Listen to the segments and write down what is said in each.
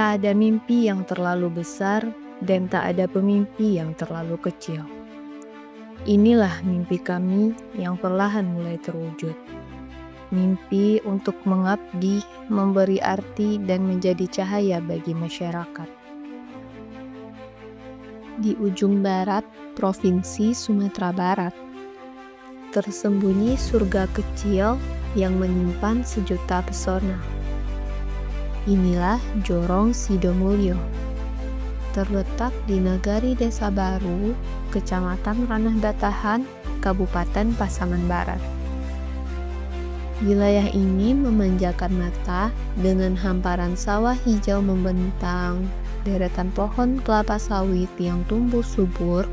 Tak ada mimpi yang terlalu besar dan tak ada pemimpi yang terlalu kecil. Inilah mimpi kami yang perlahan mulai terwujud. Mimpi untuk mengabdi, memberi arti, dan menjadi cahaya bagi masyarakat. Di ujung barat, Provinsi Sumatera Barat, tersembunyi surga kecil yang menyimpan sejuta pesona. Inilah Jorong Sidomulyo, terletak di Nagari Desa Baru, Kecamatan Ranah Batahan, Kabupaten Pasaman Barat. Wilayah ini memanjakan mata dengan hamparan sawah hijau membentang, deretan pohon kelapa sawit yang tumbuh subur,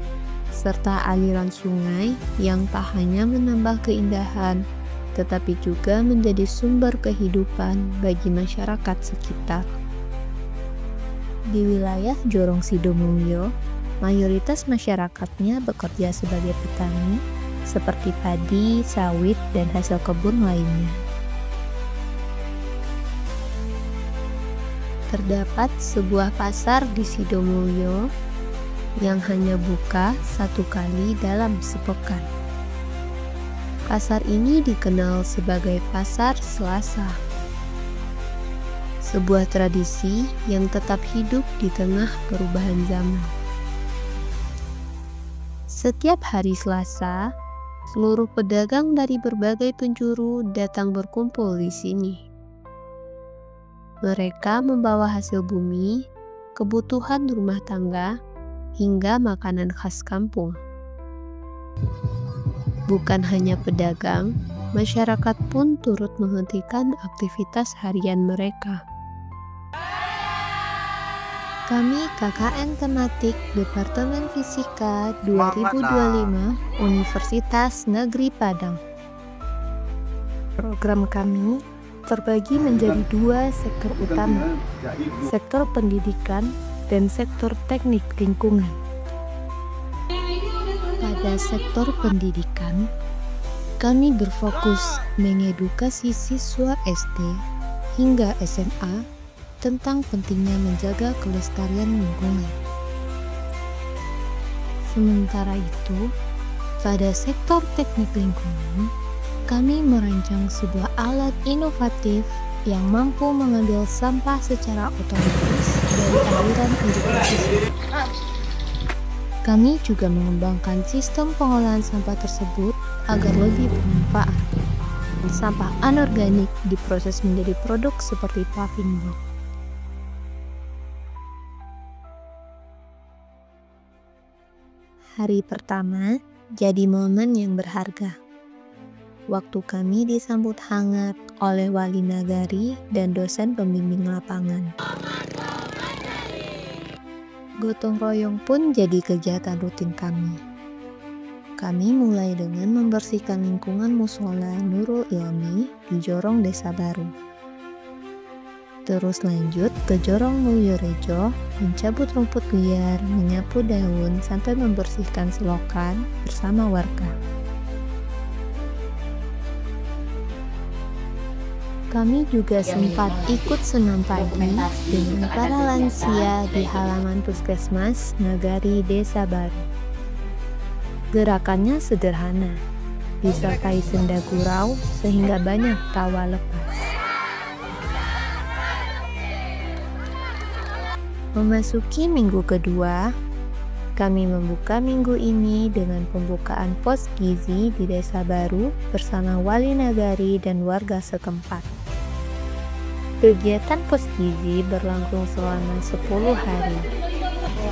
serta aliran sungai yang tak hanya menambah keindahan, tetapi juga menjadi sumber kehidupan bagi masyarakat sekitar. Di wilayah Jorong Sidomulyo, mayoritas masyarakatnya bekerja sebagai petani, seperti padi, sawit, dan hasil kebun lainnya. Terdapat sebuah pasar di Sidomulyo yang hanya buka 1 kali dalam sepekan. Pasar ini dikenal sebagai Pasar Selasa, sebuah tradisi yang tetap hidup di tengah perubahan zaman. Setiap hari Selasa, seluruh pedagang dari berbagai penjuru datang berkumpul di sini. Mereka membawa hasil bumi, kebutuhan rumah tangga, hingga makanan khas kampung. Bukan hanya pedagang, masyarakat pun turut menghentikan aktivitas harian mereka. Kami KKN Tematik Departemen Fisika 2025 Universitas Negeri Padang. Program kami terbagi menjadi 2 sektor utama, sektor pendidikan dan sektor teknik lingkungan. Pada sektor pendidikan, kami berfokus mengedukasi siswa SD hingga SMA tentang pentingnya menjaga kelestarian lingkungan. Sementara itu, pada sektor teknik lingkungan, kami merancang sebuah alat inovatif yang mampu mengambil sampah secara otomatis dari aliran irigasi. Kami juga mengembangkan sistem pengolahan sampah tersebut agar lebih bermanfaat. Sampah anorganik diproses menjadi produk seperti paving box. Hari pertama jadi momen yang berharga. Waktu kami disambut hangat oleh wali nagari dan dosen pembimbing lapangan. Gotong royong pun jadi kegiatan rutin kami. Kami mulai dengan membersihkan lingkungan musola Nurul Ilmi di Jorong Desa Baru. Terus lanjut ke Jorong Mulyorejo, mencabut rumput liar, menyapu daun, sampai membersihkan selokan bersama warga. Kami juga sempat ikut senam pagi dengan para lansia di halaman Puskesmas Nagari Desa Baru. Gerakannya sederhana, disertai senda gurau sehingga banyak tawa lepas. Memasuki minggu kedua, kami membuka minggu ini dengan pembukaan pos gizi di Desa Baru bersama wali nagari dan warga setempat. Kegiatan pos gizi berlangsung selama 10 hari.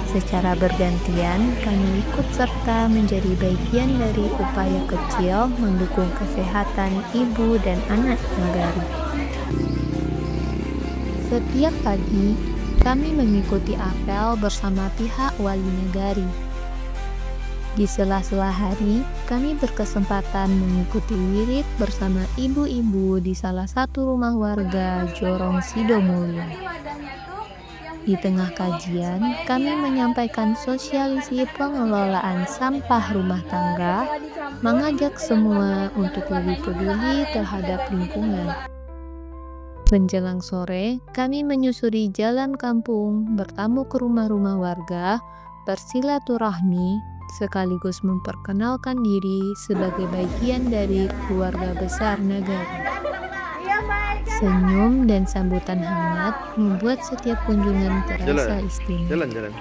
Secara bergantian, kami ikut serta menjadi bagian dari upaya kecil mendukung kesehatan ibu dan anak nagari. Setiap pagi, kami mengikuti apel bersama pihak wali nagari. Di sela-sela hari, kami berkesempatan mengikuti wirid bersama ibu-ibu di salah satu rumah warga Jorong Sidomulyo. Di tengah kajian, kami menyampaikan sosialisasi pengelolaan sampah rumah tangga, mengajak semua untuk lebih peduli terhadap lingkungan. Menjelang sore, kami menyusuri jalan kampung, bertamu ke rumah-rumah warga, bersilaturahmi, sekaligus memperkenalkan diri sebagai bagian dari keluarga besar negara. Senyum dan sambutan hangat membuat setiap kunjungan terasa istimewa.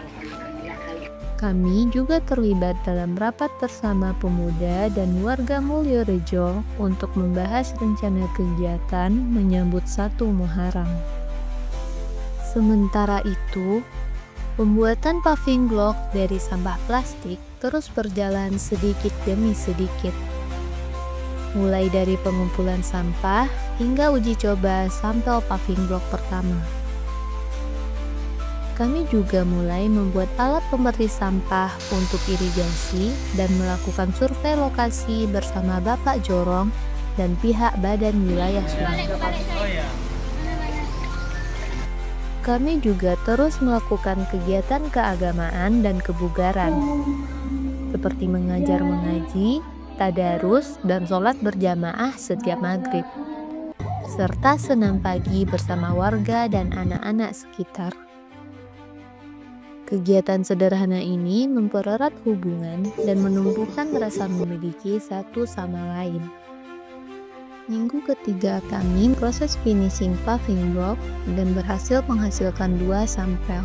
Kami juga terlibat dalam rapat bersama pemuda dan warga Mulyorejo untuk membahas rencana kegiatan menyambut 1 Muharram. Sementara itu, pembuatan paving block dari sampah plastik terus berjalan sedikit demi sedikit. Mulai dari pengumpulan sampah hingga uji coba sampel paving block pertama. Kami juga mulai membuat alat pembersih sampah untuk irigasi dan melakukan survei lokasi bersama Bapak Jorong dan pihak Badan Wilayah Sungai. Kami juga terus melakukan kegiatan keagamaan dan kebugaran, seperti mengajar mengaji, tadarus, dan sholat berjamaah setiap maghrib, serta senam pagi bersama warga dan anak-anak sekitar. Kegiatan sederhana ini mempererat hubungan dan menumbuhkan rasa memiliki satu sama lain. Minggu ketiga kami proses finishing paving block dan berhasil menghasilkan 2 sampel.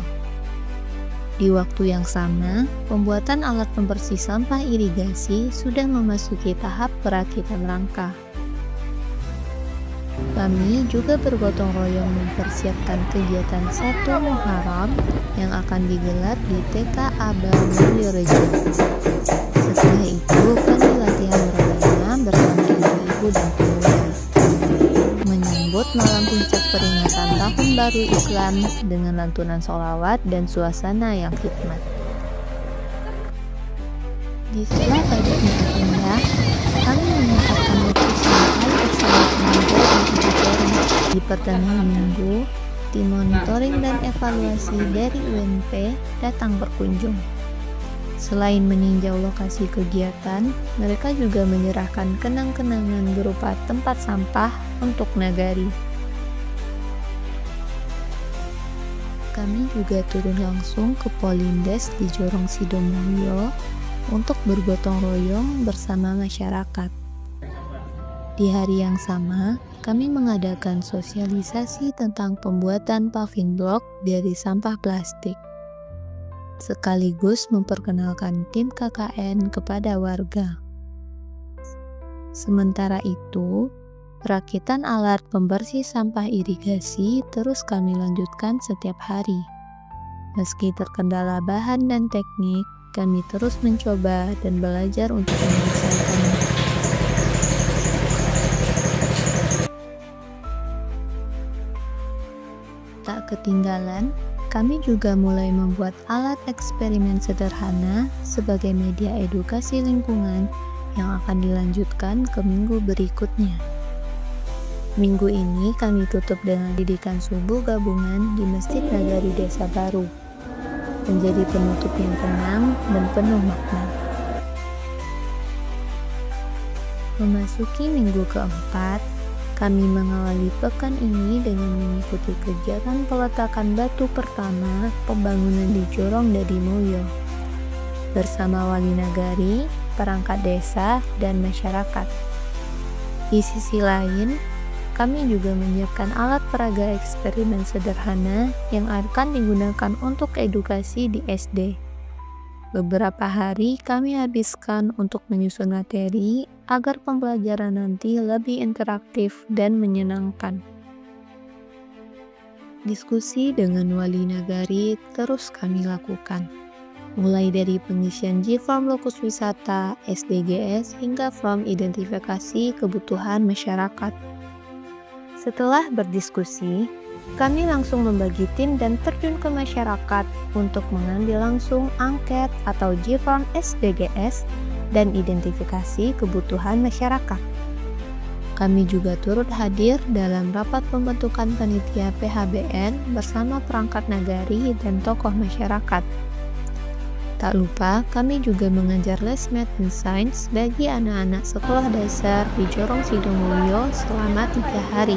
Di waktu yang sama, pembuatan alat pembersih sampah irigasi sudah memasuki tahap perakitan rangka. Kami juga bergotong royong mempersiapkan kegiatan 1 Muharram yang akan digelar di TK Abang Mulyorejo. Setelah itu, kami latihan berbahasa bersama ibu-ibu dan pemuda, menyambut malam puncak peringatan Tahun Baru Islam dengan lantunan sholawat dan suasana yang hikmat. Di sela pada indah, kami menyempatkan waktu santai bersama tenaga dan ibu-ibu. Di pertengahan minggu, tim monitoring dan evaluasi dari UNP datang berkunjung. Selain meninjau lokasi kegiatan, mereka juga menyerahkan kenang-kenangan berupa tempat sampah untuk nagari. Kami juga turun langsung ke Polindes di Jorong Sidomulyo untuk bergotong royong bersama masyarakat. Di hari yang sama, kami mengadakan sosialisasi tentang pembuatan paving block dari sampah plastik, sekaligus memperkenalkan tim KKN kepada warga. Sementara itu, perakitan alat pembersih sampah irigasi terus kami lanjutkan setiap hari. Meski terkendala bahan dan teknik, kami terus mencoba dan belajar untuk menyelesaikannya. Tak ketinggalan, kami juga mulai membuat alat eksperimen sederhana sebagai media edukasi lingkungan yang akan dilanjutkan ke minggu berikutnya. Minggu ini kami tutup dengan didikan subuh gabungan di Masjid Nagari Desa Baru, menjadi penutup yang tenang dan penuh makna. Memasuki minggu keempat, kami mengawali pekan ini dengan mengikuti kegiatan peletakan batu pertama pembangunan di Jorong Dadi Mulyo bersama wali nagari, perangkat desa, dan masyarakat. Di sisi lain, kami juga menyiapkan alat peraga eksperimen sederhana yang akan digunakan untuk edukasi di SD. Beberapa hari kami habiskan untuk menyusun materi agar pembelajaran nanti lebih interaktif dan menyenangkan. Diskusi dengan wali nagari terus kami lakukan, mulai dari pengisian G-Form lokus wisata, SDGs, hingga form identifikasi kebutuhan masyarakat. Setelah berdiskusi, kami langsung membagi tim dan terjun ke masyarakat untuk mengambil langsung angket atau G-Form SDGs dan identifikasi kebutuhan masyarakat. Kami juga turut hadir dalam rapat pembentukan panitia PHBN bersama perangkat nagari dan tokoh masyarakat. Tak lupa, kami juga mengajar les Math and Science bagi anak-anak sekolah dasar di Jorong Sidomulyo selama 3 hari.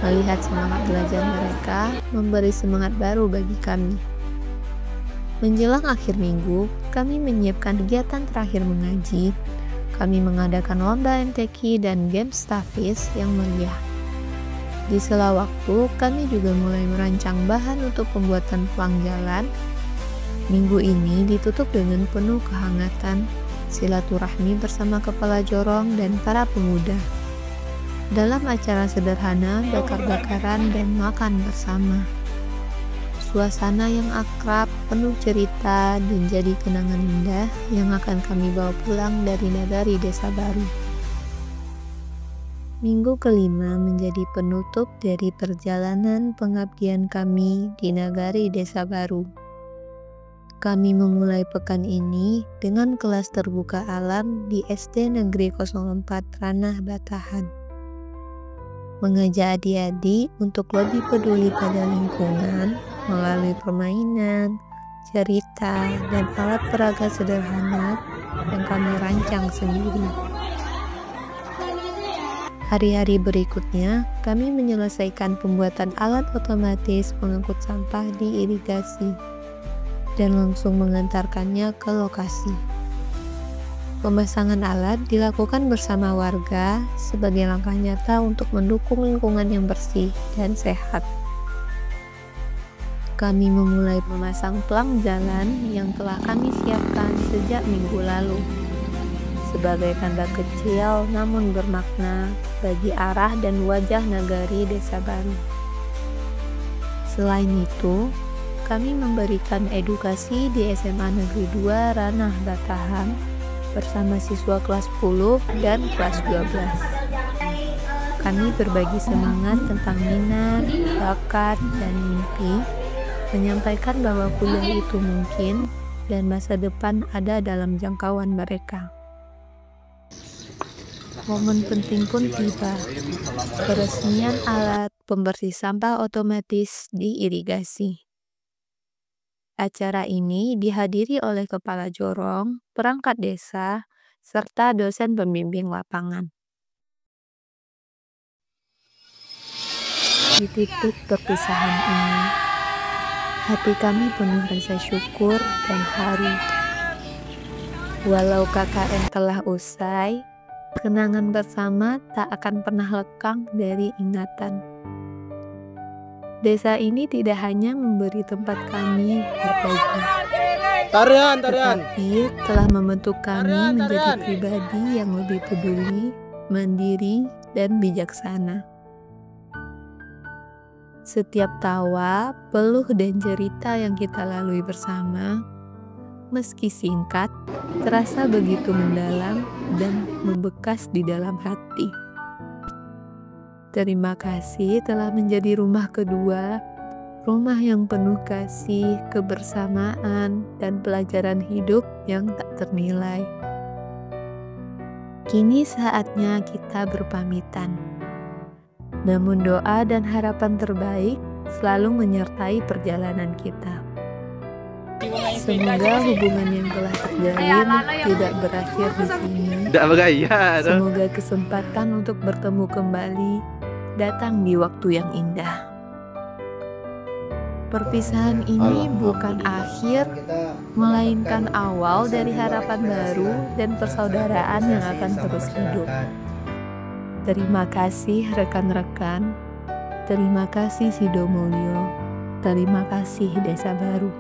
Melihat semangat belajar mereka memberi semangat baru bagi kami. Menjelang akhir minggu, kami menyiapkan kegiatan terakhir mengaji. Kami mengadakan lomba MTQ dan game Staffis yang meriah. Di sela waktu, kami juga mulai merancang bahan untuk pembuatan pelang jalan. Minggu ini ditutup dengan penuh kehangatan, silaturahmi bersama kepala jorong dan para pemuda. Dalam acara sederhana, bakar-bakaran dan makan bersama. Suasana yang akrab, penuh cerita, dan jadi kenangan indah yang akan kami bawa pulang dari nagari Desa Baru. Minggu kelima menjadi penutup dari perjalanan pengabdian kami di nagari Desa Baru. Kami memulai pekan ini dengan kelas terbuka alam di SD Negeri 04 Ranah Batahan. Mengajak adik-adik untuk lebih peduli pada lingkungan melalui permainan, cerita, dan alat peraga sederhana yang kami rancang sendiri. Hari-hari berikutnya, kami menyelesaikan pembuatan alat otomatis pengangkut sampah di irigasi dan langsung mengantarkannya ke lokasi. Pemasangan alat dilakukan bersama warga sebagai langkah nyata untuk mendukung lingkungan yang bersih dan sehat. Kami memulai memasang pelang jalan yang telah kami siapkan sejak minggu lalu, sebagai tanda kecil namun bermakna bagi arah dan wajah nagari Desa Baru. Selain itu, kami memberikan edukasi di SMA Negeri 2 Ranah Batahan bersama siswa kelas 10 dan kelas 12. Kami berbagi semangat tentang minat, bakat, dan mimpi, menyampaikan bahwa kuliah itu mungkin dan masa depan ada dalam jangkauan mereka. Momen penting pun tiba, peresmian alat pembersih sampah otomatis di irigasi. Acara ini dihadiri oleh kepala jorong, perangkat desa, serta dosen pembimbing lapangan. Di titik perpisahan ini, hati kami penuh rasa syukur dan haru. Walau KKN telah usai, kenangan bersama tak akan pernah lekang dari ingatan. Desa ini tidak hanya memberi tempat kami berbagi, tetapi telah membentuk kami menjadi pribadi yang lebih peduli, mandiri, dan bijaksana. Setiap tawa, peluh, dan cerita yang kita lalui bersama, meski singkat, terasa begitu mendalam dan membekas di dalam hati. Terima kasih telah menjadi rumah kedua, rumah yang penuh kasih, kebersamaan, dan pelajaran hidup yang tak ternilai. Kini saatnya kita berpamitan. Namun doa dan harapan terbaik selalu menyertai perjalanan kita. Semoga hubungan yang telah terjalin tidak berakhir di sini. Semoga kesempatan untuk bertemu kembali datang di waktu yang indah. Perpisahan ini bukan akhir, melainkan awal dari harapan baru dan persaudaraan yang akan terus hidup. Terima kasih rekan-rekan, terima kasih Sidomulyo, terima kasih Desa Baru.